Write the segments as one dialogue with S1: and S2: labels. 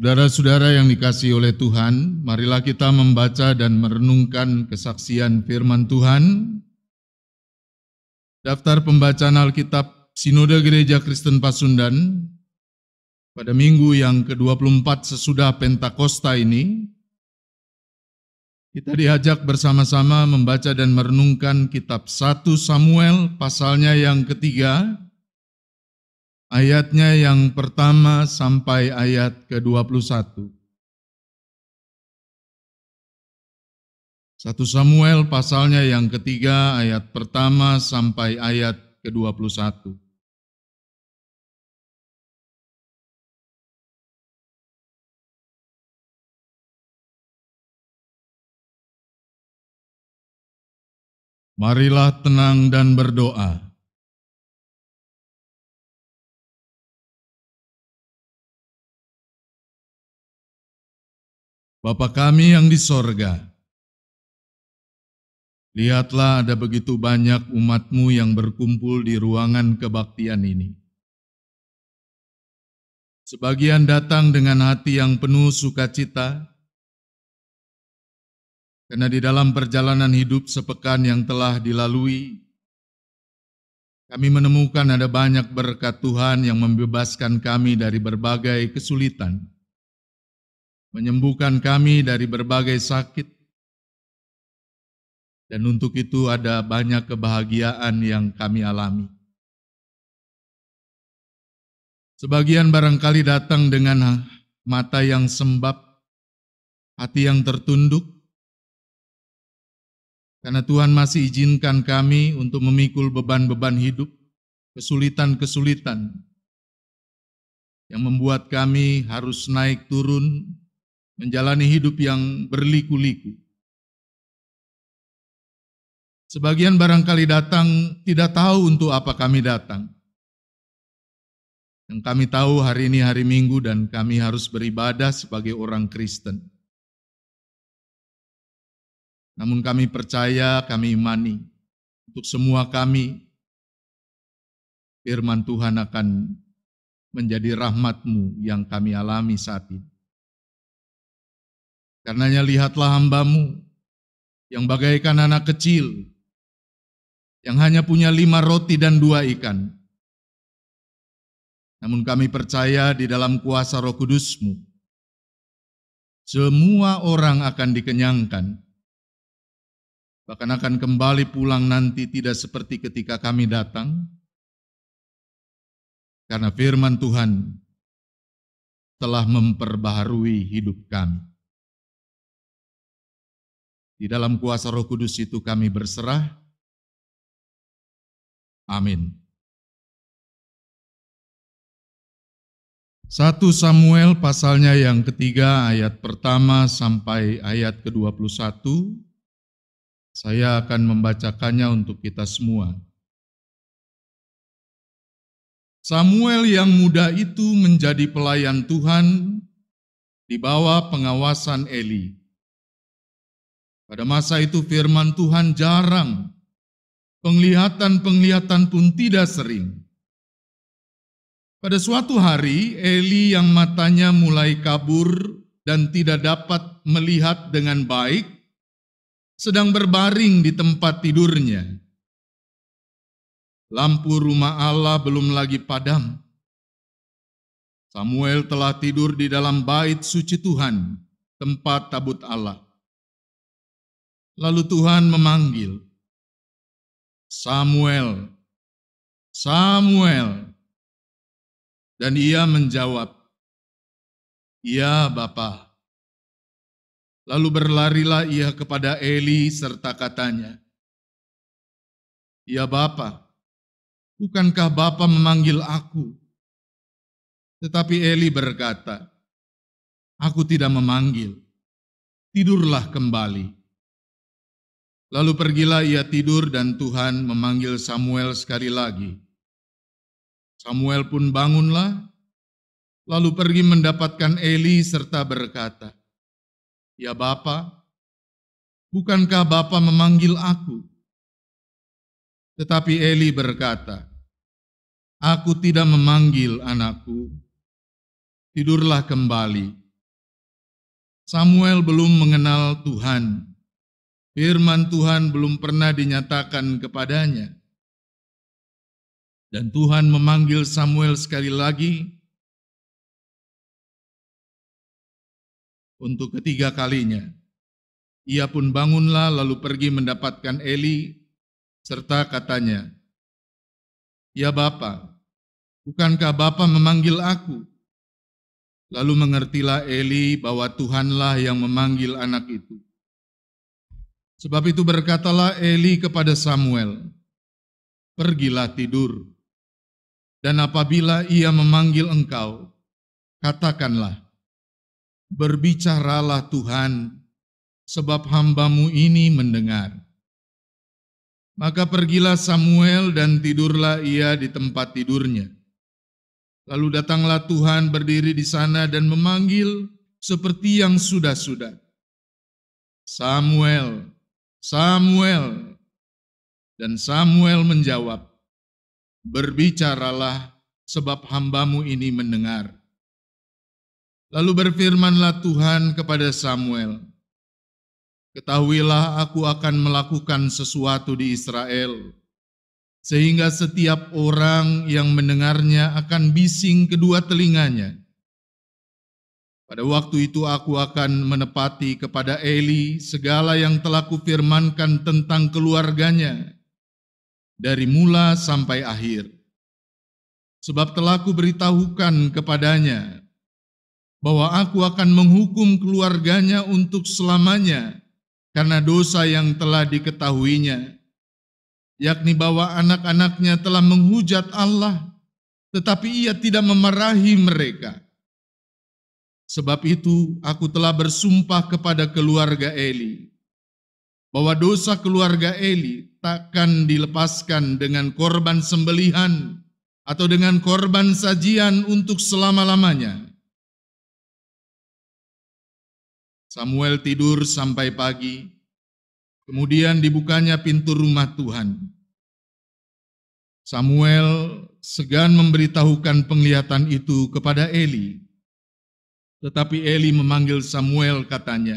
S1: Saudara-saudara yang dikasihi oleh Tuhan, marilah kita membaca dan merenungkan kesaksian firman Tuhan. Daftar pembacaan Alkitab Sinode Gereja Kristen Pasundan pada minggu yang ke-24 sesudah Pentakosta ini, kita diajak bersama-sama membaca dan merenungkan kitab 1 Samuel pasalnya yang ketiga, ayatnya yang pertama sampai ayat ke-21. 1 Samuel pasalnya yang ketiga, ayat pertama sampai ayat ke-21. Marilah tenang dan berdoa. Bapa kami yang di sorga, lihatlah ada begitu banyak umat-Mu yang berkumpul di ruangan kebaktian ini. Sebagian datang dengan hati yang penuh sukacita, karena di dalam perjalanan hidup sepekan yang telah dilalui, kami menemukan ada banyak berkat Tuhan yang membebaskan kami dari berbagai kesulitan, menyembuhkan kami dari berbagai sakit, dan untuk itu ada banyak kebahagiaan yang kami alami. Sebagian barangkali datang dengan mata yang sembab, hati yang tertunduk, karena Tuhan masih izinkan kami untuk memikul beban-beban hidup, kesulitan-kesulitan, yang membuat kami harus naik turun, menjalani hidup yang berliku-liku. Sebagian barangkali datang tidak tahu untuk apa kami datang. Yang kami tahu hari ini hari Minggu dan kami harus beribadah sebagai orang Kristen. Namun kami percaya, kami imani, untuk semua kami, firman Tuhan akan menjadi rahmat-Mu yang kami alami saat ini. Karenanya lihatlah hamba-Mu yang bagaikan anak kecil, yang hanya punya 5 roti dan 2 ikan. Namun kami percaya di dalam kuasa Roh Kudus-Mu, semua orang akan dikenyangkan, bahkan akan kembali pulang nanti tidak seperti ketika kami datang, karena firman Tuhan telah memperbaharui hidup kami. Di dalam kuasa Roh Kudus itu kami berserah. Amin. 1 Samuel pasalnya yang ketiga, ayat pertama sampai ayat ke-21. Saya akan membacakannya untuk kita semua. Samuel yang muda itu menjadi pelayan Tuhan di bawah pengawasan Eli. Pada masa itu firman Tuhan jarang, penglihatan-penglihatan pun tidak sering. Pada suatu hari, Eli yang matanya mulai kabur dan tidak dapat melihat dengan baik, sedang berbaring di tempat tidurnya. Lampu rumah Allah belum lagi padam. Samuel telah tidur di dalam bait suci Tuhan, tempat tabut Allah. Lalu Tuhan memanggil, "Samuel, Samuel." Dan ia menjawab, "Ya, Bapa." Lalu berlarilah ia kepada Eli serta katanya, "Ya Bapa, bukankah Bapa memanggil aku?" Tetapi Eli berkata, "Aku tidak memanggil, tidurlah kembali." Lalu pergilah ia tidur dan Tuhan memanggil Samuel sekali lagi. Samuel pun bangunlah, lalu pergi mendapatkan Eli serta berkata, "Ya Bapa, bukankah Bapa memanggil aku?" Tetapi Eli berkata, "Aku tidak memanggil anakku, tidurlah kembali." Samuel belum mengenal Tuhan. Firman Tuhan belum pernah dinyatakan kepadanya. Dan Tuhan memanggil Samuel sekali lagi untuk ketiga kalinya. Ia pun bangunlah lalu pergi mendapatkan Eli, serta katanya, "Ya Bapa, bukankah Bapa memanggil aku?" Lalu mengertilah Eli bahwa Tuhanlah yang memanggil anak itu. Sebab itu berkatalah Eli kepada Samuel, "Pergilah tidur, dan apabila ia memanggil engkau, katakanlah, berbicaralah Tuhan, sebab hamba-Mu ini mendengar." Maka pergilah Samuel dan tidurlah ia di tempat tidurnya. Lalu datanglah Tuhan berdiri di sana dan memanggil seperti yang sudah-sudah, "Samuel, Samuel." Dan Samuel menjawab, "Berbicaralah, sebab hamba-Mu ini mendengar." Lalu berfirmanlah Tuhan kepada Samuel, "Ketahuilah aku akan melakukan sesuatu di Israel, sehingga setiap orang yang mendengarnya akan bising kedua telinganya. Pada waktu itu aku akan menepati kepada Eli segala yang telah kufirmankan tentang keluarganya, dari mula sampai akhir. Sebab telah kuberitahukan kepadanya bahwa aku akan menghukum keluarganya untuk selamanya karena dosa yang telah diketahuinya, yakni bahwa anak-anaknya telah menghujat Allah, tetapi ia tidak memarahi mereka. Sebab itu aku telah bersumpah kepada keluarga Eli, bahwa dosa keluarga Eli takkan dilepaskan dengan korban sembelihan atau dengan korban sajian untuk selama-lamanya." Samuel tidur sampai pagi, kemudian dibukanya pintu rumah Tuhan. Samuel segan memberitahukan penglihatan itu kepada Eli. Tetapi Eli memanggil Samuel, katanya,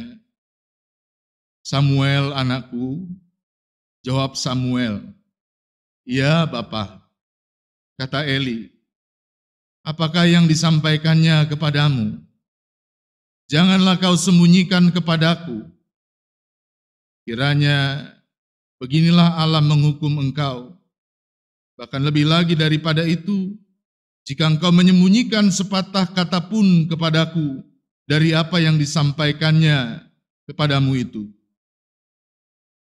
S1: "Samuel anakku." Jawab Samuel, "Ya Bapa." Kata Eli, "Apakah yang disampaikannya kepadamu? Janganlah kau sembunyikan kepadaku. Kiranya beginilah Allah menghukum engkau. Bahkan lebih lagi daripada itu, jika engkau menyembunyikan sepatah kata pun kepadaku dari apa yang disampaikannya kepadamu itu."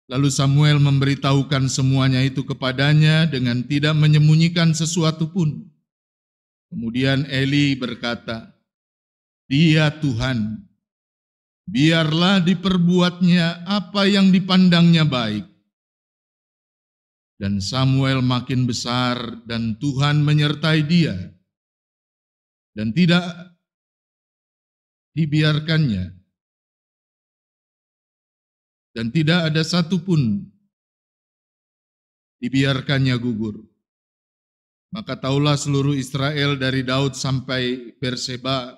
S1: Lalu Samuel memberitahukan semuanya itu kepadanya dengan tidak menyembunyikan sesuatu pun. Kemudian Eli berkata, "Dia Tuhan, biarlah diperbuatnya apa yang dipandangnya baik." Dan Samuel makin besar dan Tuhan menyertai dia, dan tidak dibiarkannya, dan tidak ada satupun dibiarkannya gugur. Maka taulah seluruh Israel dari Daud sampai Berseba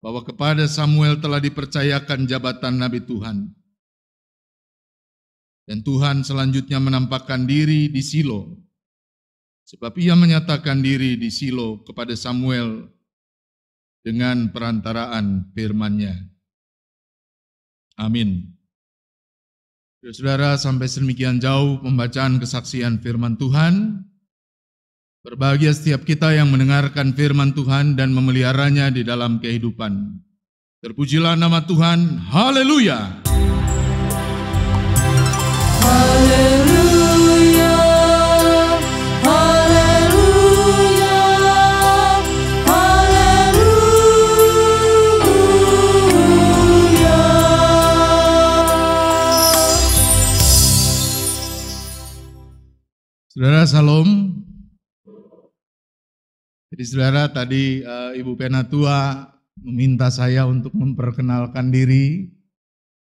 S1: bahwa kepada Samuel telah dipercayakan jabatan Nabi Tuhan. Dan Tuhan selanjutnya menampakkan diri di Silo, sebab ia menyatakan diri di Silo kepada Samuel dengan perantaraan firman-Nya. Amin. Saudara, sampai sedemikian jauh pembacaan kesaksian firman Tuhan. Berbahagia setiap kita yang mendengarkan firman Tuhan dan memeliharanya di dalam kehidupan. Terpujilah nama Tuhan. Haleluya.
S2: Haleluya, haleluya, haleluya.
S1: Saudara, salam. Jadi saudara, tadi Ibu Penatua meminta saya untuk memperkenalkan diri.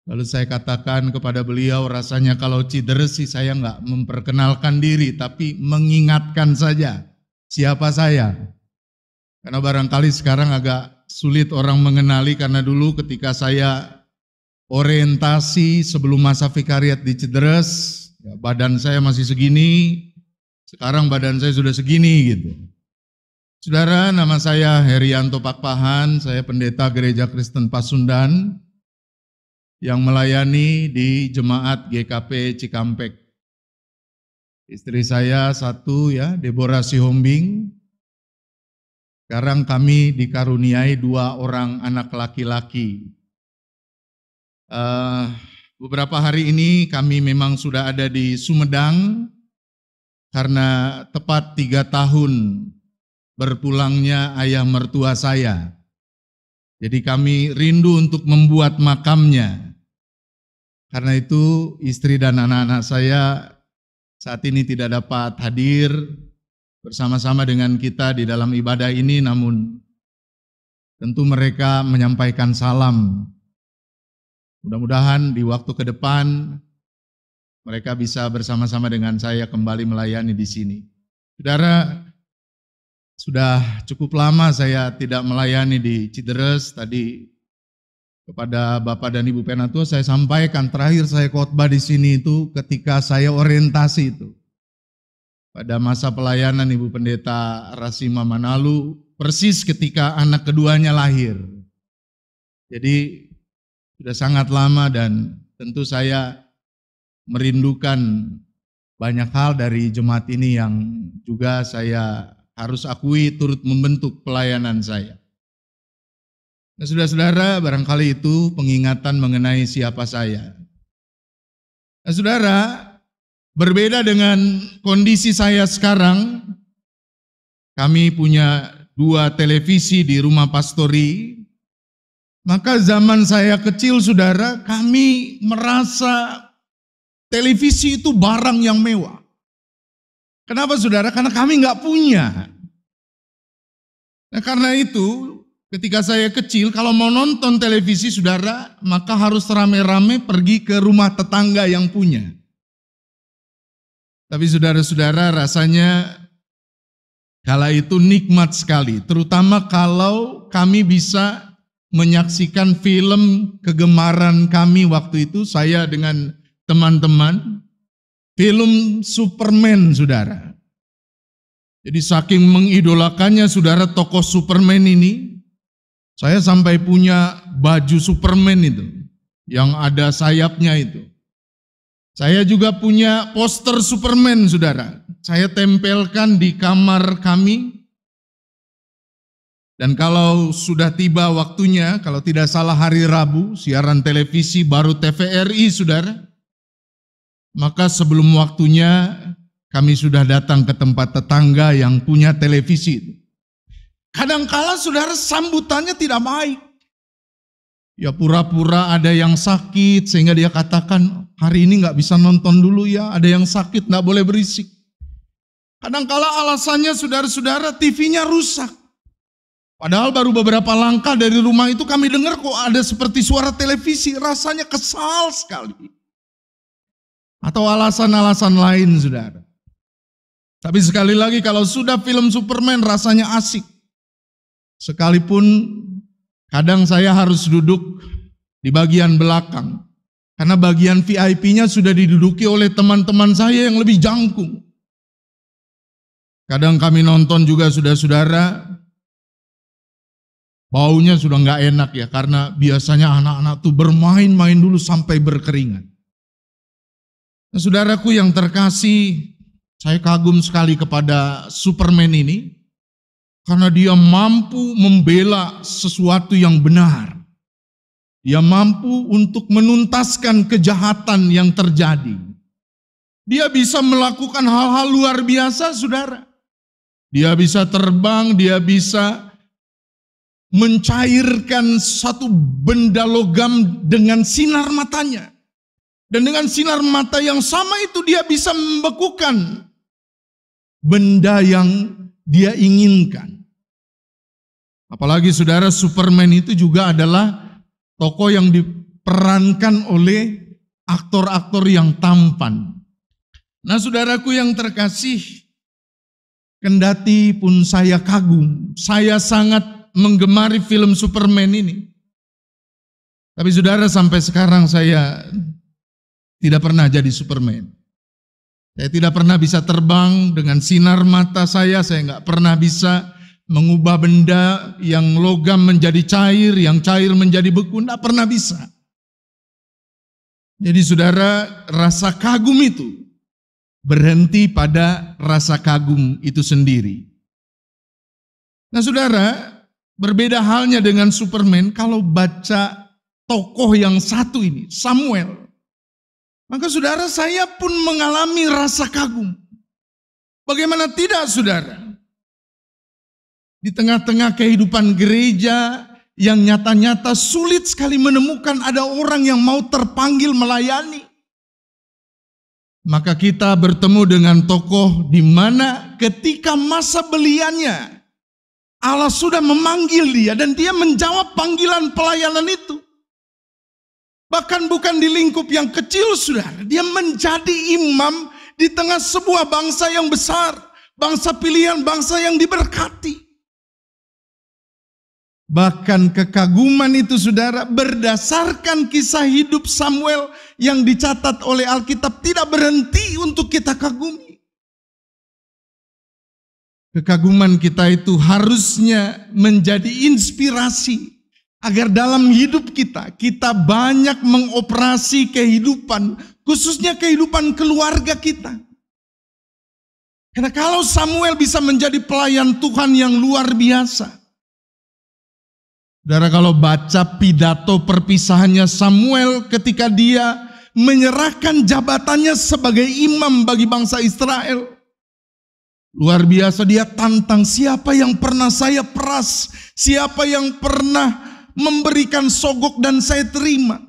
S1: Lalu saya katakan kepada beliau, rasanya kalau cideres sih saya nggak memperkenalkan diri, tapi mengingatkan saja siapa saya. Karena barangkali sekarang agak sulit orang mengenali karena dulu ketika saya orientasi sebelum masa vikariat di Cideres, ya, badan saya masih segini, sekarang badan saya sudah segini gitu. Saudara, nama saya Herianto Pakpahan, saya pendeta Gereja Kristen Pasundan yang melayani di Jemaat GKP Cikampek. Istri saya satu ya, Deborah Sihombing. Sekarang kami dikaruniai 2 orang anak laki-laki. Beberapa hari ini kami memang sudah ada di Sumedang karena tepat 3 tahun berpulangnya ayah mertua saya. Jadi kami rindu untuk membuat makamnya. Karena itu istri dan anak-anak saya saat ini tidak dapat hadir bersama-sama dengan kita di dalam ibadah ini, namun tentu mereka menyampaikan salam. Mudah-mudahan di waktu ke depan mereka bisa bersama-sama dengan saya kembali melayani di sini. Saudara, sudah cukup lama saya tidak melayani di Cideres. Tadi kepada Bapak dan Ibu Penatua saya sampaikan, terakhir saya khotbah di sini itu ketika saya orientasi itu. Pada masa pelayanan Ibu Pendeta Rasima Manalu, persis ketika anak keduanya lahir. Jadi sudah sangat lama dan tentu saya merindukan banyak hal dari jemaat ini yang juga saya harus akui turut membentuk pelayanan saya. Nah, saudara-saudara, barangkali itu pengingatan mengenai siapa saya. Nah, saudara, berbeda dengan kondisi saya sekarang, kami punya 2 televisi di rumah pastori. Maka zaman saya kecil, saudara, kami merasa televisi itu barang yang mewah. Kenapa, saudara? Karena kami nggak punya. Nah, karena itu ketika saya kecil, kalau mau nonton televisi, saudara, maka harus rame-rame pergi ke rumah tetangga yang punya. Tapi saudara-saudara, rasanya kala itu nikmat sekali, terutama kalau kami bisa menyaksikan film kegemaran kami waktu itu, saya dengan teman-teman, film Superman, saudara. Jadi saking mengidolakannya, saudara, tokoh Superman ini, saya sampai punya baju Superman itu, yang ada sayapnya itu. Saya juga punya poster Superman, saudara. Saya tempelkan di kamar kami. Dan kalau sudah tiba waktunya, kalau tidak salah hari Rabu, siaran televisi baru TVRI, saudara. Maka sebelum waktunya, kami sudah datang ke tempat tetangga yang punya televisi itu. Kadangkala, saudara, sambutannya tidak baik. Ya pura-pura ada yang sakit, sehingga dia katakan, hari ini nggak bisa nonton dulu ya, ada yang sakit, nggak boleh berisik. Kadangkala alasannya, saudara-saudara, TV-nya rusak. Padahal baru beberapa langkah dari rumah itu kami dengar kok ada seperti suara televisi, rasanya kesal sekali. Atau alasan-alasan lain, saudara. Tapi sekali lagi kalau sudah film Superman rasanya asik. Sekalipun kadang saya harus duduk di bagian belakang. Karena bagian VIP-nya sudah diduduki oleh teman-teman saya yang lebih jangkung. Kadang kami nonton juga, saudara-saudara, baunya sudah nggak enak ya, karena biasanya anak-anak tuh bermain-main dulu sampai berkeringat. Nah, saudaraku yang terkasih, saya kagum sekali kepada Superman ini, karena dia mampu membela sesuatu yang benar. Dia mampu untuk menuntaskan kejahatan yang terjadi. Dia bisa melakukan hal-hal luar biasa, saudara. Dia bisa terbang, dia bisa mencairkan satu benda logam dengan sinar matanya. Dan dengan sinar mata yang sama itu dia bisa membekukan benda yang dia inginkan. Apalagi, saudara, Superman itu juga adalah tokoh yang diperankan oleh aktor-aktor yang tampan. Nah, saudaraku yang terkasih, kendati pun saya kagum, saya sangat menggemari film Superman ini. Tapi saudara, sampai sekarang saya tidak pernah jadi Superman. Saya tidak pernah bisa terbang dengan sinar mata saya nggak pernah bisa mengubah benda yang logam menjadi cair, yang cair menjadi beku, nggak pernah bisa. Jadi saudara, rasa kagum itu berhenti pada rasa kagum itu sendiri. Nah saudara, berbeda halnya dengan Superman kalau baca tokoh yang satu ini, Samuel. Maka saudara, saya pun mengalami rasa kagum. Bagaimana tidak saudara? Di tengah-tengah kehidupan gereja yang nyata-nyata sulit sekali menemukan ada orang yang mau terpanggil melayani. Maka kita bertemu dengan tokoh di mana ketika masa beliannya Allah sudah memanggil dia dan dia menjawab panggilan pelayanan itu. Bahkan bukan di lingkup yang kecil saudara, dia menjadi imam di tengah sebuah bangsa yang besar, bangsa pilihan, bangsa yang diberkati. Bahkan kekaguman itu saudara berdasarkan kisah hidup Samuel yang dicatat oleh Alkitab tidak berhenti untuk kita kagumi. Kekaguman kita itu harusnya menjadi inspirasi agar dalam hidup kita banyak mengoperasi kehidupan, khususnya kehidupan keluarga kita. Karena kalau Samuel bisa menjadi pelayan Tuhan yang luar biasa. Saudara, kalau baca pidato perpisahannya Samuel ketika dia menyerahkan jabatannya sebagai imam bagi bangsa Israel. Luar biasa, dia tantang siapa yang pernah saya peras, siapa yang pernah memberikan sogok dan saya terima.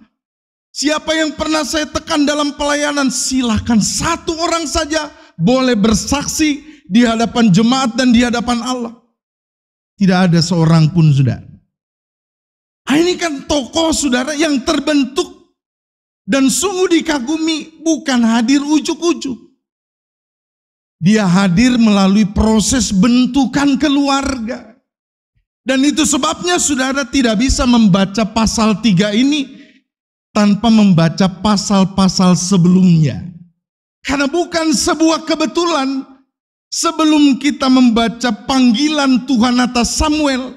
S1: Siapa yang pernah saya tekan dalam pelayanan, silakan satu orang saja boleh bersaksi di hadapan jemaat dan di hadapan Allah. Tidak ada seorang pun saudara. Ini kan tokoh saudara yang terbentuk dan sungguh dikagumi, bukan hadir ujuk-ujuk. Dia hadir melalui proses bentukan keluarga. Dan itu sebabnya saudara tidak bisa membaca pasal 3 ini tanpa membaca pasal-pasal sebelumnya. Karena bukan sebuah kebetulan sebelum kita membaca panggilan Tuhan atas Samuel,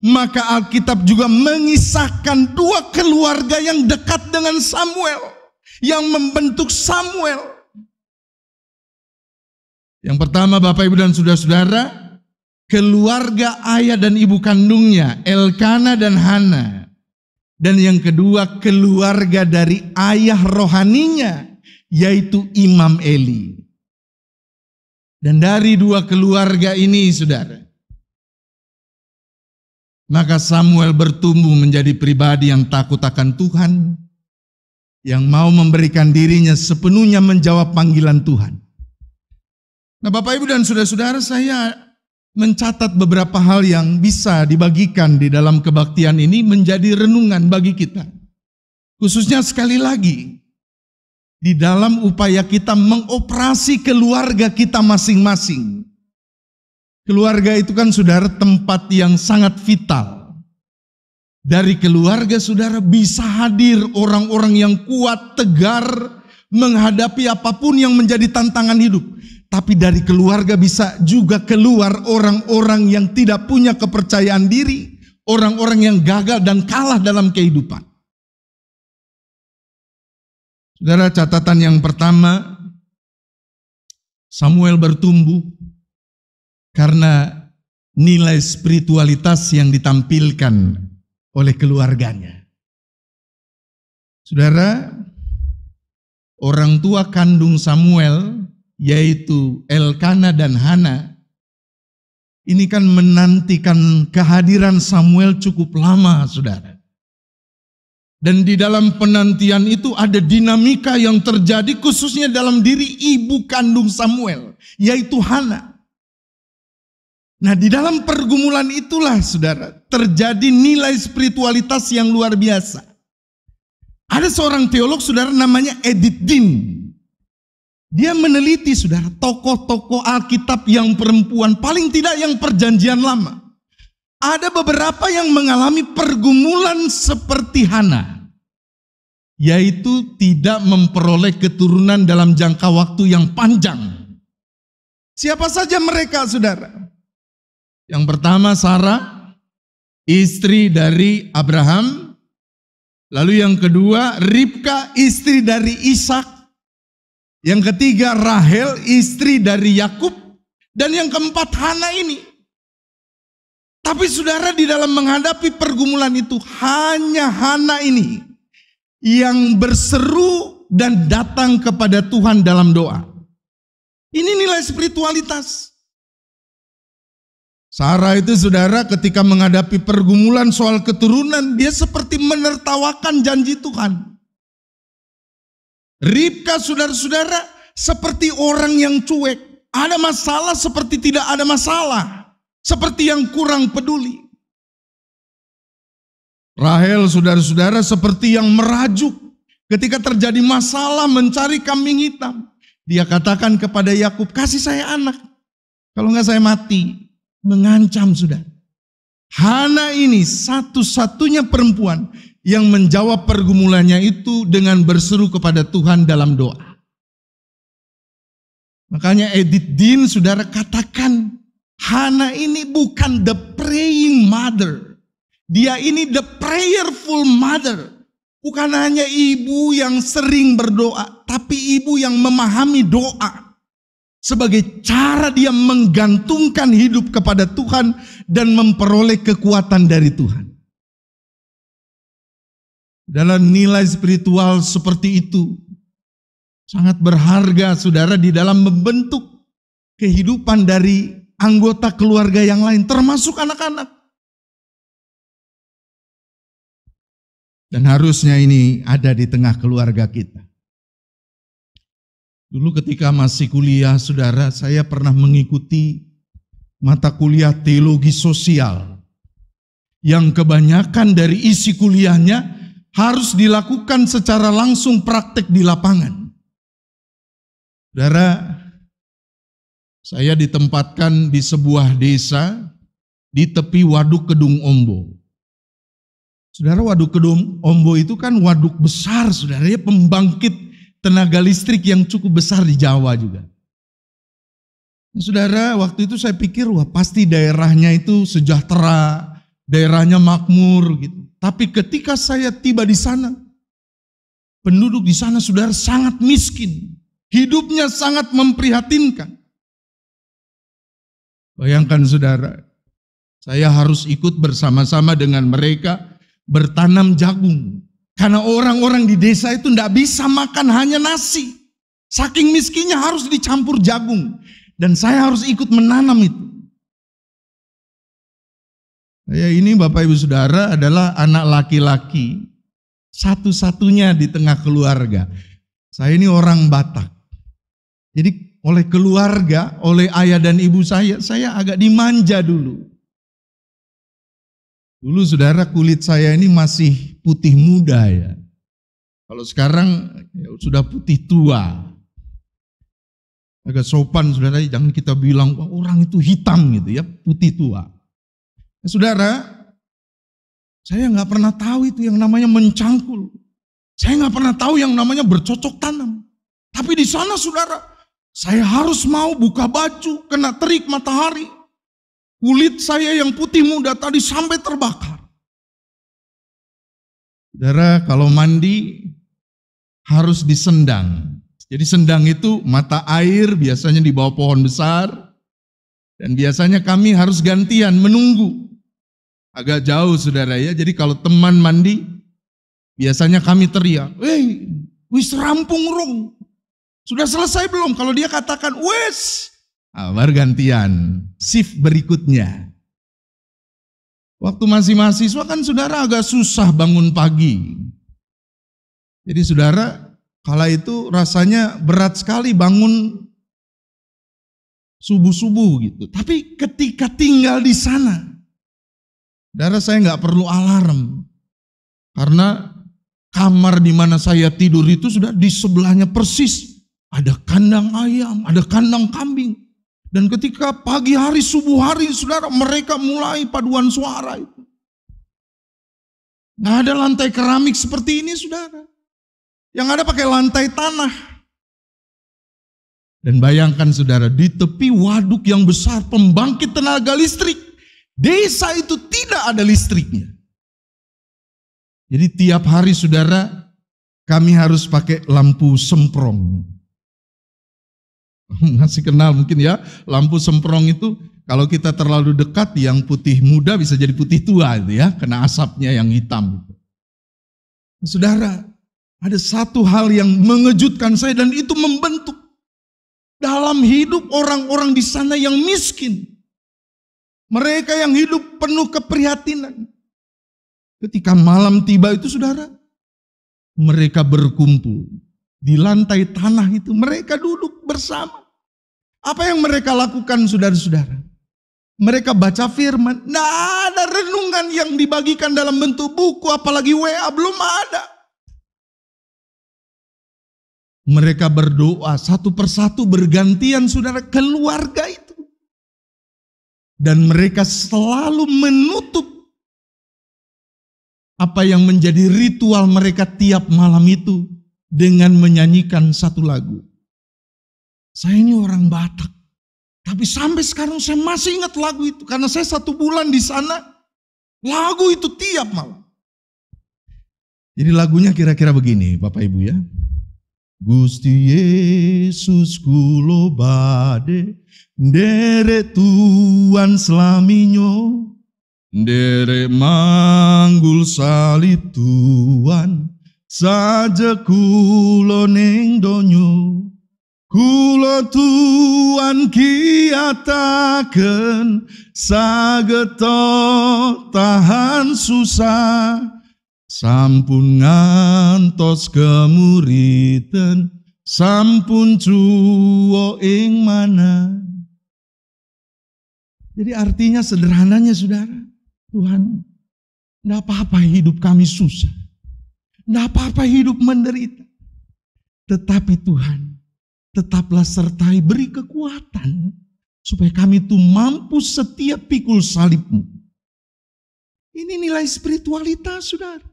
S1: maka Alkitab juga mengisahkan dua keluarga yang dekat dengan Samuel, yang membentuk Samuel. Yang pertama Bapak Ibu dan Saudara-saudara, keluarga ayah dan ibu kandungnya, Elkana dan Hana. Dan yang kedua keluarga dari ayah rohaninya, yaitu Imam Eli. Dan dari dua keluarga ini saudara, maka Samuel bertumbuh menjadi pribadi yang takut akan Tuhan, yang mau memberikan dirinya sepenuhnya menjawab panggilan Tuhan. Nah Bapak Ibu dan Saudara-saudara, saya mencatat beberapa hal yang bisa dibagikan di dalam kebaktian ini menjadi renungan bagi kita. Khususnya sekali lagi, di dalam upaya kita mengoperasi keluarga kita masing-masing. Keluarga itu kan saudara tempat yang sangat vital. Dari keluarga saudara bisa hadir orang-orang yang kuat, tegar, menghadapi apapun yang menjadi tantangan hidup. Tapi dari keluarga bisa juga keluar orang-orang yang tidak punya kepercayaan diri, orang-orang yang gagal dan kalah dalam kehidupan. Saudara, catatan yang pertama, Samuel bertumbuh karena nilai spiritualitas yang ditampilkan oleh keluarganya. Saudara, orang tua kandung Samuel, yaitu Elkana dan Hana, ini kan menantikan kehadiran Samuel cukup lama, saudara. Dan di dalam penantian itu ada dinamika yang terjadi khususnya dalam diri ibu kandung Samuel, yaitu Hana. Nah di dalam pergumulan itulah saudara terjadi nilai spiritualitas yang luar biasa. Ada seorang teolog saudara namanya Edith Dean. Dia meneliti saudara tokoh-tokoh Alkitab yang perempuan, paling tidak yang perjanjian lama. Ada beberapa yang mengalami pergumulan seperti Hana, yaitu tidak memperoleh keturunan dalam jangka waktu yang panjang. Siapa saja mereka, saudara? Yang pertama Sarah, istri dari Abraham. Lalu yang kedua Ribka, istri dari Ishak. Yang ketiga Rahel, istri dari Yakub. Dan yang keempat Hana ini. Tapi saudara, di dalam menghadapi pergumulan itu hanya Hana ini yang berseru dan datang kepada Tuhan dalam doa. Ini nilai spiritualitas. Sarah itu saudara ketika menghadapi pergumulan soal keturunan, dia seperti menertawakan janji Tuhan. Ribka saudara-saudara seperti orang yang cuek. Ada masalah seperti tidak ada masalah. Seperti yang kurang peduli. Rahel saudara-saudara seperti yang merajuk. Ketika terjadi masalah mencari kambing hitam. Dia katakan kepada Yakub, kasih saya anak. Kalau enggak saya mati. Mengancam saudara. Hana ini satu-satunya perempuan yang menjawab pergumulannya itu dengan berseru kepada Tuhan dalam doa. Makanya Edith Dean saudara katakan, Hana ini bukan the praying mother. Dia ini the prayerful mother. Bukan hanya ibu yang sering berdoa, tapi ibu yang memahami doa. Sebagai cara dia menggantungkan hidup kepada Tuhan dan memperoleh kekuatan dari Tuhan. Dalam nilai spiritual seperti itu, sangat berharga saudara di dalam membentuk kehidupan dari anggota keluarga yang lain, termasuk anak-anak. Dan harusnya ini ada di tengah keluarga kita. Dulu ketika masih kuliah, saudara, saya pernah mengikuti mata kuliah teologi sosial. Yang kebanyakan dari isi kuliahnya harus dilakukan secara langsung praktek di lapangan. Saudara, saya ditempatkan di sebuah desa di tepi Waduk Kedung Ombo. Saudara, Waduk Kedung Ombo itu kan waduk besar, saudara, ya, pembangkit tenaga listrik yang cukup besar di Jawa juga. Nah, saudara, waktu itu saya pikir, wah pasti daerahnya itu sejahtera, daerahnya makmur gitu. Tapi ketika saya tiba di sana, penduduk di sana saudara sangat miskin, hidupnya sangat memprihatinkan. Bayangkan saudara, saya harus ikut bersama-sama dengan mereka bertanam jagung. Karena orang-orang di desa itu tidak bisa makan hanya nasi. Saking miskinnya harus dicampur jagung. Dan saya harus ikut menanam itu. Saya ini Bapak Ibu Saudara adalah anak laki-laki satu-satunya di tengah keluarga. Saya ini orang Batak. Jadi oleh keluarga, oleh ayah dan ibu saya agak dimanja dulu. Dulu saudara kulit saya ini masih putih muda ya. Kalau sekarang ya, sudah putih tua. Agak sopan saudara, jangan kita bilang wah, orang itu hitam gitu ya, putih tua. Ya, saudara, saya nggak pernah tahu itu yang namanya mencangkul. Saya nggak pernah tahu yang namanya bercocok tanam. Tapi di sana saudara, saya harus mau buka baju, kena terik matahari. Kulit saya yang putih muda tadi sampai terbakar. Saudara, kalau mandi harus disendang. Jadi sendang itu mata air biasanya di bawah pohon besar. Dan biasanya kami harus gantian menunggu. Agak jauh saudara ya, jadi kalau teman mandi, biasanya kami teriak, wis rampung rung. Sudah selesai belum? Kalau dia katakan, wes, baru gantian, shift berikutnya. Waktu masih mahasiswa kan saudara agak susah bangun pagi. Jadi saudara, kala itu rasanya berat sekali bangun subuh-subuh gitu. Tapi ketika tinggal di sana, saudara saya nggak perlu alarm. Karena kamar di mana saya tidur itu sudah di sebelahnya persis. Ada kandang ayam, ada kandang kambing. Dan ketika pagi hari, subuh hari, saudara, mereka mulai paduan suara itu. Nggak ada lantai keramik seperti ini, saudara. Yang ada pakai lantai tanah. Dan bayangkan, saudara, di tepi waduk yang besar, pembangkit tenaga listrik. Desa itu tidak ada listriknya. Jadi tiap hari, saudara, kami harus pakai lampu semprong. Masih kenal mungkin ya, lampu semprong itu kalau kita terlalu dekat, yang putih muda bisa jadi putih tua itu ya, kena asapnya yang hitam. Saudara, ada satu hal yang mengejutkan saya dan itu membentuk dalam hidup orang-orang di sana yang miskin. Mereka yang hidup penuh keprihatinan. Ketika malam tiba itu, saudara, mereka berkumpul di lantai tanah itu, mereka duduk bersama. Apa yang mereka lakukan, saudara-saudara? Mereka baca firman. Nah, ada renungan yang dibagikan dalam bentuk buku, apalagi WA, belum ada. Mereka berdoa satu persatu bergantian, saudara, keluarga itu. Dan mereka selalu menutup apa yang menjadi ritual mereka tiap malam itu dengan menyanyikan satu lagu. Saya ini orang Batak, tapi sampai sekarang saya masih ingat lagu itu. Karena saya 1 bulan di sana, lagu itu tiap malam. Jadi lagunya kira-kira begini, Bapak Ibu ya. Gusti Yesus kulo bade, ndere Tuhan selaminyo, ndere manggul salib Tuhan, saja kulo neng donyo. Kulo Tuhan kiataken sageto tahan susah, sampun ngantos kemuritan, sampun cuwo ing mana. Jadi artinya sederhananya, saudara, Tuhan, enggak apa-apa hidup kami susah, enggak apa-apa hidup menderita, tetapi Tuhan, tetaplah sertai, beri kekuatan supaya kami itu mampu setiap pikul salib-Mu. Ini nilai spiritualitas, saudara.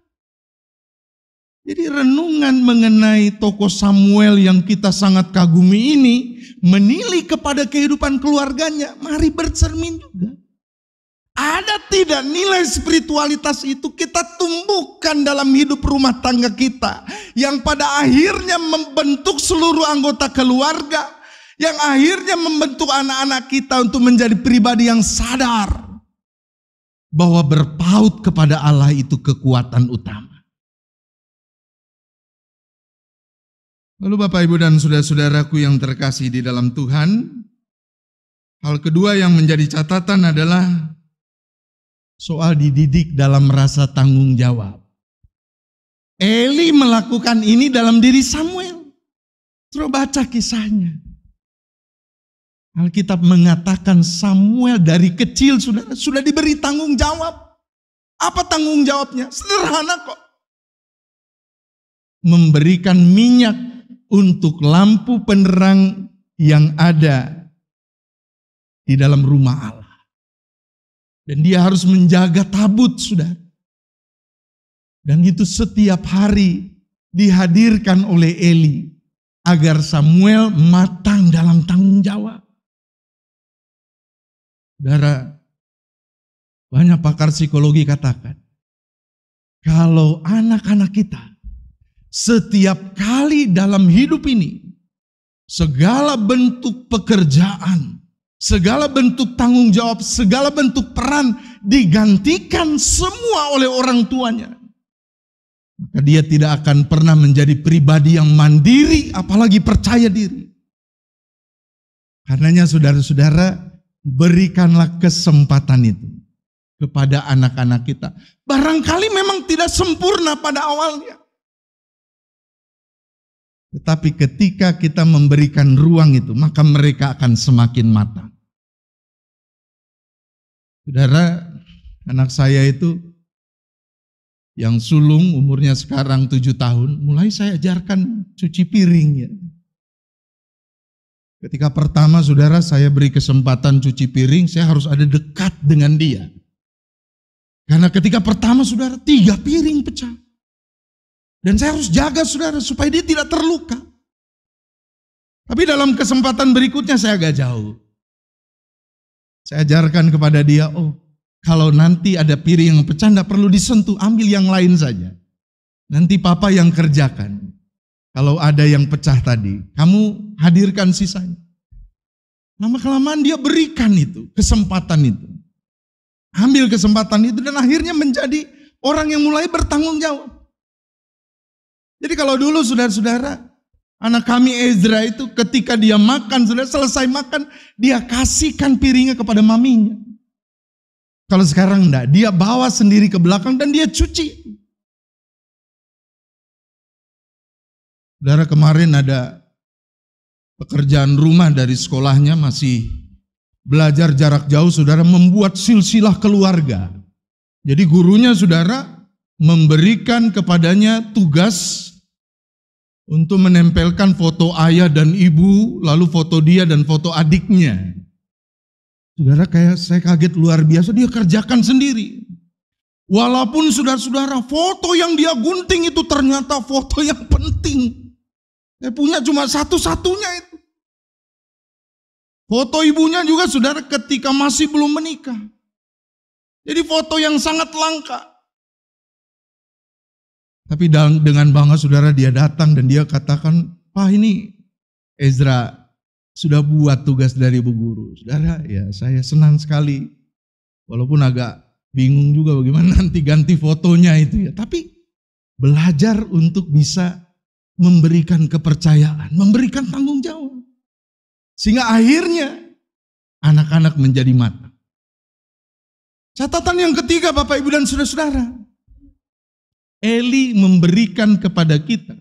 S1: Jadi renungan mengenai tokoh Samuel yang kita sangat kagumi ini menilik kepada kehidupan keluarganya. Mari bercermin juga. Ada tidak nilai spiritualitas itu kita tumbuhkan dalam hidup rumah tangga kita, yang pada akhirnya membentuk seluruh anggota keluarga, yang akhirnya membentuk anak-anak kita untuk menjadi pribadi yang sadar bahwa berpaut kepada Allah itu kekuatan utama. Lalu Bapak, Ibu, dan saudara-saudaraku yang terkasih di dalam Tuhan, hal kedua yang menjadi catatan adalah soal dididik dalam rasa tanggung jawab. Eli melakukan ini dalam diri Samuel. Coba baca kisahnya. Alkitab mengatakan Samuel dari kecil sudah diberi tanggung jawab. Apa tanggung jawabnya? Sederhana kok. Memberikan minyak untuk lampu penerang yang ada di dalam rumah Allah. Dan dia harus menjaga tabut, saudara. Dan itu setiap hari dihadirkan oleh Eli agar Samuel matang dalam tanggung jawab. Saudara, banyak pakar psikologi katakan, kalau anak-anak kita setiap kali dalam hidup ini, segala bentuk pekerjaan, segala bentuk tanggung jawab, segala bentuk peran digantikan semua oleh orang tuanya, maka dia tidak akan pernah menjadi pribadi yang mandiri, apalagi percaya diri. Karenanya saudara-saudara, berikanlah kesempatan itu kepada anak-anak kita. Barangkali memang tidak sempurna pada awalnya, tetapi ketika kita memberikan ruang itu, maka mereka akan semakin matang. Saudara, anak saya itu yang sulung umurnya sekarang 7 tahun, mulai saya ajarkan cuci piring ya. Ketika pertama saudara saya beri kesempatan cuci piring, saya harus ada dekat dengan dia. Karena ketika pertama saudara 3 piring pecah. Dan saya harus jaga saudara supaya dia tidak terluka. Tapi dalam kesempatan berikutnya saya agak jauh. Saya ajarkan kepada dia, kalau nanti ada piring yang pecah tidak perlu disentuh, ambil yang lain saja. Nanti papa yang kerjakan. Kalau ada yang pecah tadi, kamu hadirkan sisanya. Lama-kelamaan dia berikan itu, kesempatan itu. Ambil kesempatan itu dan akhirnya menjadi orang yang mulai bertanggung jawab. Jadi kalau dulu saudara-saudara, anak kami Ezra itu ketika dia makan, sudah selesai makan, dia kasihkan piringnya kepada maminya. Kalau sekarang enggak, dia bawa sendiri ke belakang dan dia cuci. Saudara, kemarin ada pekerjaan rumah dari sekolahnya, masih belajar jarak jauh, saudara, membuat silsilah keluarga. Jadi gurunya saudara memberikan kepadanya tugas untuk menempelkan foto ayah dan ibu, lalu foto dia dan foto adiknya. Saudara, kayak saya kaget luar biasa, dia kerjakan sendiri. Walaupun saudara-saudara, foto yang dia gunting itu ternyata foto yang penting. Saya punya cuma satu-satunya itu. Foto ibunya juga saudara ketika masih belum menikah. Jadi foto yang sangat langka. Tapi dengan bangga saudara dia datang dan dia katakan, Pak, ini Ezra sudah buat tugas dari Bu Guru. Saudara, ya saya senang sekali. Walaupun agak bingung juga bagaimana nanti ganti fotonya itu ya. Tapi belajar untuk bisa memberikan kepercayaan, memberikan tanggung jawab. Sehingga akhirnya anak-anak menjadi matang. Catatan yang ketiga Bapak Ibu dan saudara-saudara. Eli memberikan kepada kita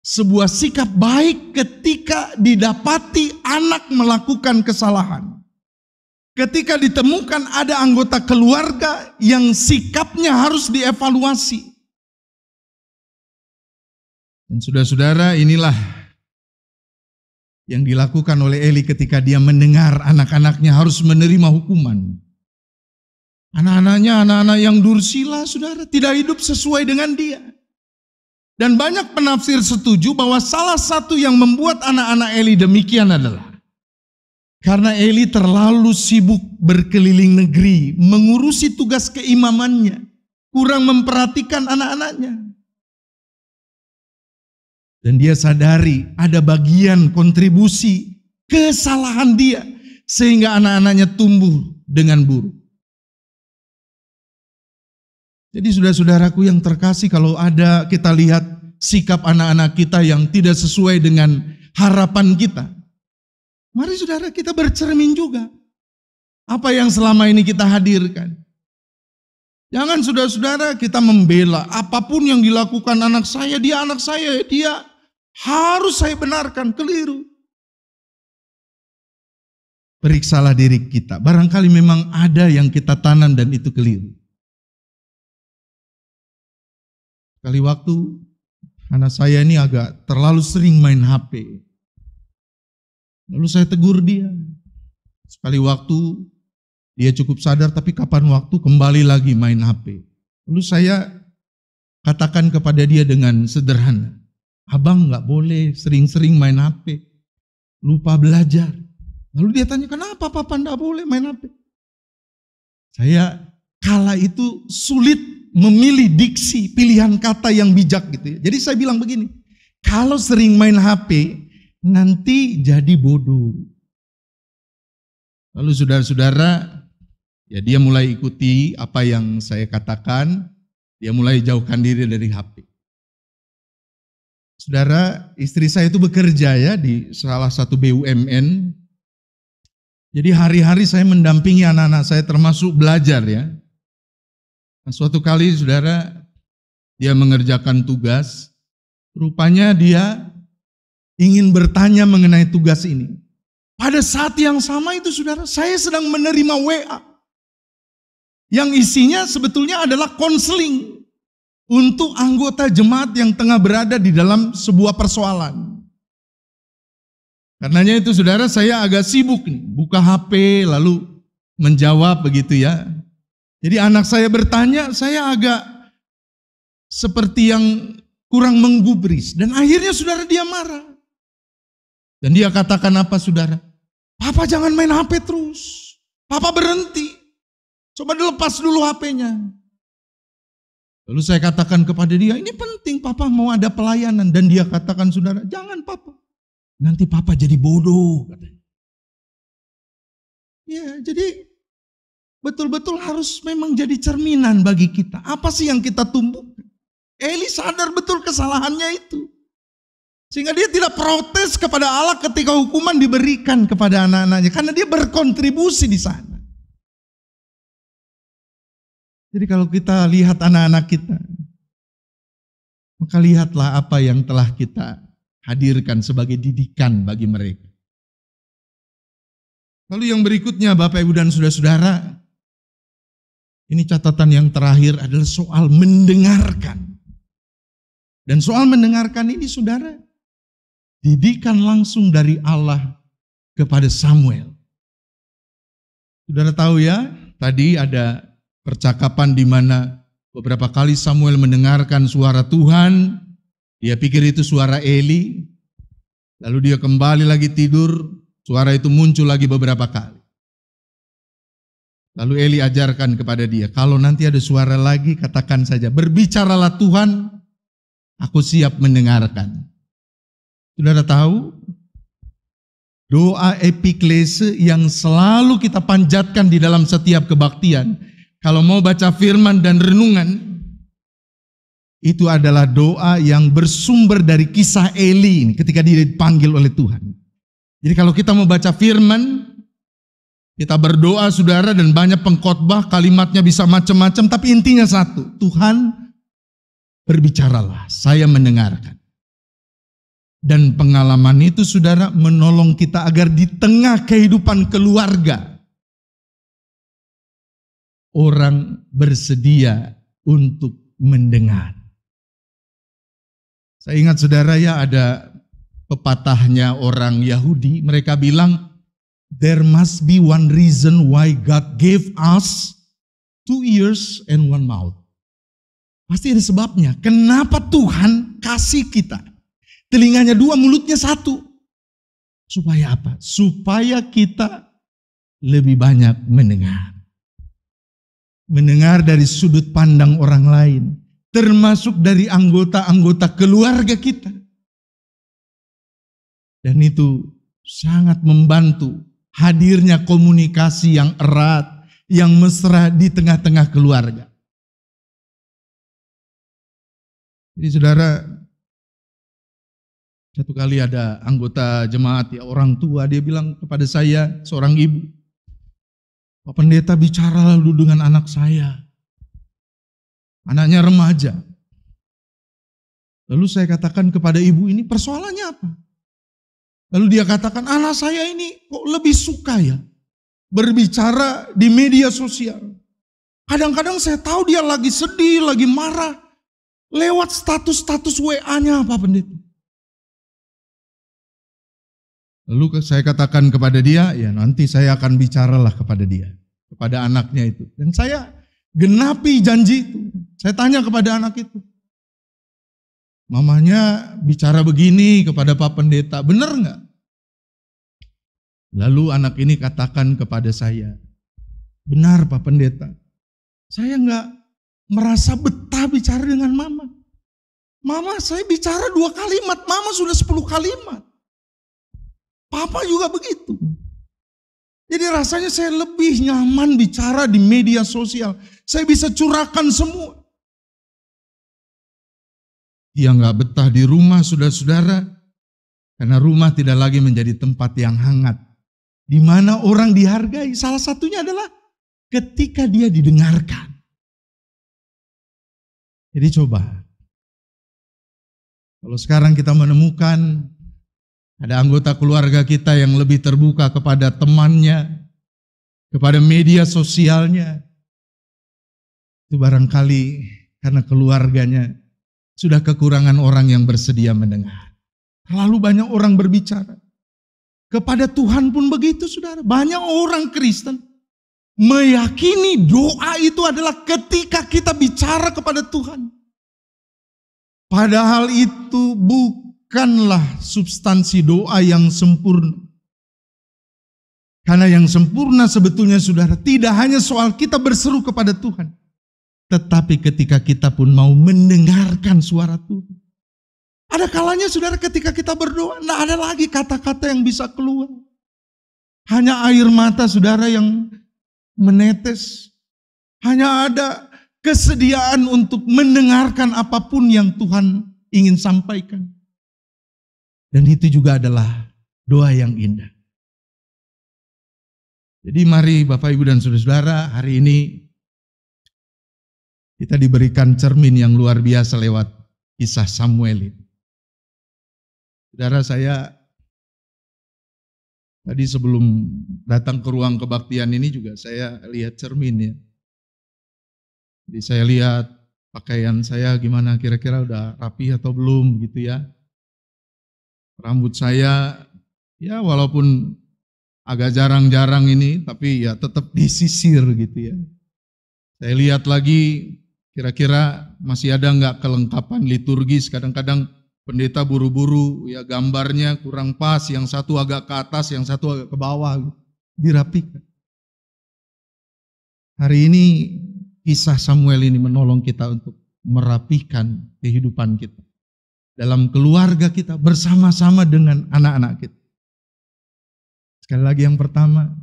S1: sebuah sikap baik ketika didapati anak melakukan kesalahan. Ketika ditemukan ada anggota keluarga yang sikapnya harus dievaluasi. Dan saudara-saudara, inilah yang dilakukan oleh Eli ketika dia mendengar anak-anaknya harus menerima hukuman. Anak-anaknya anak-anak yang dursila, saudara, tidak hidup sesuai dengan dia. Dan banyak penafsir setuju bahwa salah satu yang membuat anak-anak Eli demikian adalah karena Eli terlalu sibuk berkeliling negeri, mengurusi tugas keimamannya, kurang memperhatikan anak-anaknya. Dan dia sadari ada bagian kontribusi kesalahan dia, sehingga anak-anaknya tumbuh dengan buruk. Jadi saudara-saudaraku yang terkasih, kalau ada kita lihat sikap anak-anak kita yang tidak sesuai dengan harapan kita, mari saudara kita bercermin juga. Apa yang selama ini kita hadirkan. Jangan saudara-saudara kita membela apapun yang dilakukan anak saya, dia harus saya benarkan, keliru. Periksalah diri kita, barangkali memang ada yang kita tanam dan itu keliru. Kali waktu anak saya ini agak terlalu sering main HP. Lalu saya tegur dia. Sekali waktu dia cukup sadar, tapi kapan waktu kembali lagi main HP. Lalu saya katakan kepada dia dengan sederhana, abang gak boleh sering-sering main HP. Lupa belajar. Lalu dia tanya, kenapa papa gak boleh main HP? Saya kala itu sulit memilih diksi, pilihan kata yang bijak gitu ya. Jadi saya bilang begini, kalau sering main HP, nanti jadi bodoh. Lalu saudara-saudara, ya dia mulai ikuti apa yang saya katakan, dia mulai jauhkan diri dari HP. Saudara, istri saya itu bekerja ya di salah satu BUMN. Jadi hari-hari saya mendampingi anak-anak saya termasuk belajar ya. Nah, suatu kali saudara, dia mengerjakan tugas, rupanya dia ingin bertanya mengenai tugas ini. Pada saat yang sama itu saudara, saya sedang menerima WA. Yang isinya sebetulnya adalah konseling untuk anggota jemaat yang tengah berada di dalam sebuah persoalan. Karenanya itu saudara, saya agak sibuk nih, buka HP lalu menjawab begitu ya. Jadi anak saya bertanya, saya agak seperti yang kurang menggubris. Dan akhirnya saudara dia marah. Dan dia katakan apa saudara? Papa jangan main HP terus. Papa berhenti. Coba dilepas dulu HP-nya. Lalu saya katakan kepada dia, ini penting Papa mau ada pelayanan. Dan dia katakan saudara, jangan Papa. Nanti Papa jadi bodoh. Katanya. Ya, jadi betul-betul harus memang jadi cerminan bagi kita. Apa sih yang kita tumbuhkan? Eli sadar betul kesalahannya itu. Sehingga dia tidak protes kepada Allah ketika hukuman diberikan kepada anak-anaknya. Karena dia berkontribusi di sana. Jadi kalau kita lihat anak-anak kita, maka lihatlah apa yang telah kita hadirkan sebagai didikan bagi mereka. Lalu yang berikutnya Bapak Ibu dan Saudara-saudara, ini catatan yang terakhir adalah soal mendengarkan. Dan soal mendengarkan ini saudara, didikan langsung dari Allah kepada Samuel. Saudara tahu ya, tadi ada percakapan di mana beberapa kali Samuel mendengarkan suara Tuhan, dia pikir itu suara Eli, lalu dia kembali lagi tidur, suara itu muncul lagi beberapa kali. Lalu Eli ajarkan kepada dia, kalau nanti ada suara lagi katakan saja, berbicaralah Tuhan, aku siap mendengarkan. Saudara tahu, doa epiklese yang selalu kita panjatkan di dalam setiap kebaktian, kalau mau baca firman dan renungan, itu adalah doa yang bersumber dari kisah Eli ini ketika dia dipanggil oleh Tuhan. Jadi kalau kita mau baca firman, kita berdoa saudara dan banyak pengkhotbah, kalimatnya bisa macam-macam, tapi intinya satu, Tuhan berbicaralah, saya mendengarkan. Dan pengalaman itu saudara menolong kita agar di tengah kehidupan keluarga, orang bersedia untuk mendengar. Saya ingat saudara ya, ada pepatahnya orang Yahudi, mereka bilang, there must be one reason why God gave us 2 ears and 1 mouth. Pasti ada sebabnya. Kenapa Tuhan kasih kita telinganya 2, mulutnya 1? Supaya apa? Supaya kita lebih banyak mendengar. Mendengar dari sudut pandang orang lain. Termasuk dari anggota-anggota keluarga kita. Dan itu sangat membantu hadirnya komunikasi yang erat, yang mesra di tengah-tengah keluarga. Jadi saudara, satu kali ada anggota jemaat, ya orang tua, dia bilang kepada saya, seorang ibu, Pak Pendeta bicara lalu dengan anak saya. Anaknya remaja. Lalu saya katakan kepada ibu ini, persoalannya apa? Lalu dia katakan, anak saya ini kok lebih suka ya berbicara di media sosial. Kadang-kadang saya tahu dia lagi sedih, lagi marah. Lewat status-status WA-nya Pak Pendeta. Lalu saya katakan kepada dia, ya nanti saya akan bicaralah kepada dia. Kepada anaknya itu. Dan saya genapi janji itu. Saya tanya kepada anak itu. Mamanya bicara begini kepada Pak Pendeta, benar enggak? Lalu anak ini katakan kepada saya, benar Pak Pendeta. Saya enggak merasa betah bicara dengan mama. Mama saya bicara 2 kalimat, mama sudah 10 kalimat. Papa juga begitu. Jadi rasanya saya lebih nyaman bicara di media sosial. Saya bisa curahkan semua. Dia nggak betah di rumah saudara-saudara, karena rumah tidak lagi menjadi tempat yang hangat, di mana orang dihargai. Salah satunya adalah ketika dia didengarkan. Jadi coba, kalau sekarang kita menemukan ada anggota keluarga kita yang lebih terbuka kepada temannya, kepada media sosialnya, itu barangkali karena keluarganya sudah kekurangan orang yang bersedia mendengar. Terlalu banyak orang berbicara. Kepada Tuhan pun begitu, saudara. Banyak orang Kristen meyakini doa itu adalah ketika kita bicara kepada Tuhan. Padahal itu bukanlah substansi doa yang sempurna. Karena yang sempurna sebetulnya, saudara, tidak hanya soal kita berseru kepada Tuhan, tetapi ketika kita pun mau mendengarkan suara Tuhan. Ada kalanya, saudara, ketika kita berdoa, tidak ada lagi kata-kata yang bisa keluar. Hanya air mata, saudara, yang menetes. Hanya ada kesediaan untuk mendengarkan apapun yang Tuhan ingin sampaikan. Dan itu juga adalah doa yang indah. Jadi mari Bapak, Ibu, dan saudara-saudara, hari ini kita diberikan cermin yang luar biasa lewat kisah Samuel ini. Saudara, saya tadi sebelum datang ke ruang kebaktian ini juga saya lihat cermin ya. Jadi saya lihat pakaian saya gimana, kira-kira udah rapi atau belum gitu ya. Rambut saya ya walaupun agak jarang-jarang ini, tapi ya tetap disisir gitu ya. Saya lihat lagi kira-kira masih ada nggak kelengkapan liturgis. Kadang-kadang pendeta buru-buru ya, gambarnya kurang pas, yang satu agak ke atas, yang satu agak ke bawah, dirapikan. Hari ini kisah Samuel ini menolong kita untuk merapikan kehidupan kita. Dalam keluarga kita bersama-sama dengan anak-anak kita. Sekali lagi yang pertama,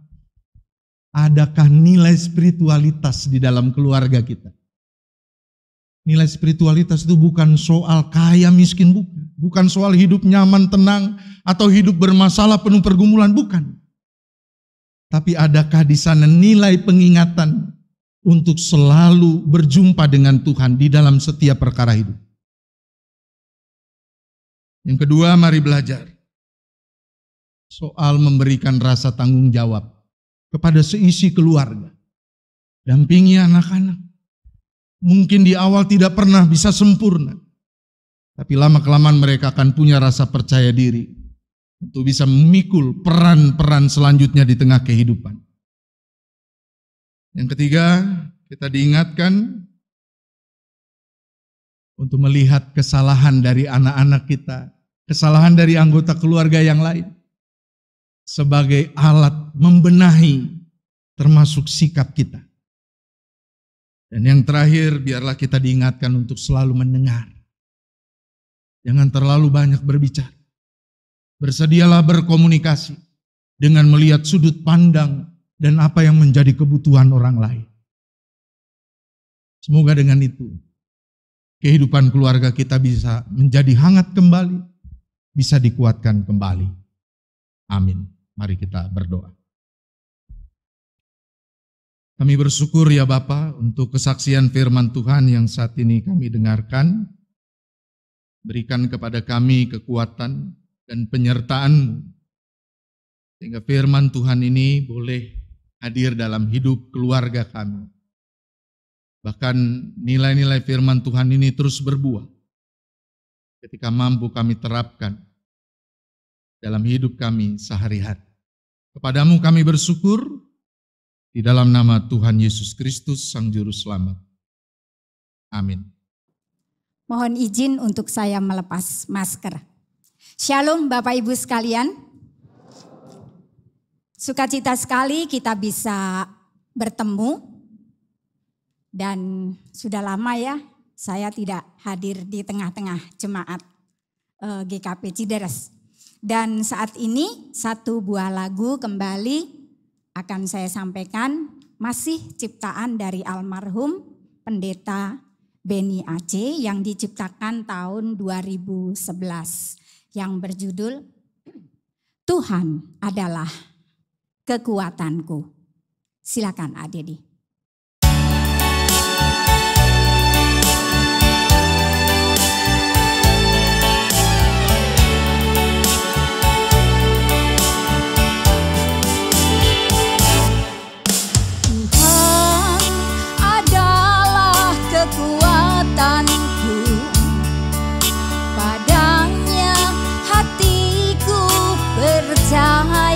S1: adakah nilai spiritualitas di dalam keluarga kita? Nilai spiritualitas itu bukan soal kaya miskin, bukan soal hidup nyaman tenang atau hidup bermasalah penuh pergumulan, bukan. Tapi adakah di sana nilai pengingatan untuk selalu berjumpa dengan Tuhan di dalam setiap perkara hidup? Yang kedua, mari belajar soal memberikan rasa tanggung jawab kepada seisi keluarga. Dampingi anak-anak. Mungkin di awal tidak pernah bisa sempurna, tapi lama-kelamaan mereka akan punya rasa percaya diri untuk bisa memikul peran-peran selanjutnya di tengah kehidupan. Yang ketiga, kita diingatkan untuk melihat kesalahan dari anak-anak kita, kesalahan dari anggota keluarga yang lain, sebagai alat membenahi termasuk sikap kita. Dan yang terakhir, biarlah kita diingatkan untuk selalu mendengar. Jangan terlalu banyak berbicara. Bersedialah berkomunikasi dengan melihat sudut pandang dan apa yang menjadi kebutuhan orang lain. Semoga dengan itu kehidupan keluarga kita bisa menjadi hangat kembali, bisa dikuatkan kembali. Amin. Mari kita berdoa. Kami bersyukur ya Bapa untuk kesaksian firman Tuhan yang saat ini kami dengarkan. Berikan kepada kami kekuatan dan penyertaan-Mu, sehingga firman Tuhan ini boleh hadir dalam hidup keluarga kami. Bahkan nilai-nilai firman Tuhan ini terus berbuah ketika mampu kami terapkan dalam hidup kami sehari-hari. Kepadamu kami bersyukur, di dalam nama Tuhan Yesus Kristus, Sang Juru Selamat. Amin.
S3: Mohon izin untuk saya melepas masker. Shalom Bapak Ibu sekalian. Sukacita sekali kita bisa bertemu. Dan sudah lama ya saya tidak hadir di tengah-tengah jemaat GKP Cideres. Dan saat ini satu buah lagu kembali akan saya sampaikan, masih ciptaan dari almarhum Pendeta Beni Aceh yang diciptakan tahun 2011 yang berjudul Tuhan adalah kekuatanku. Silakan Adedi.
S4: Kekuatanku, padanya hatiku percaya.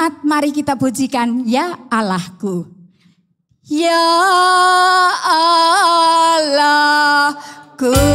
S3: jemaat, mari kita pujikan Ya Allahku. Ya Allahku.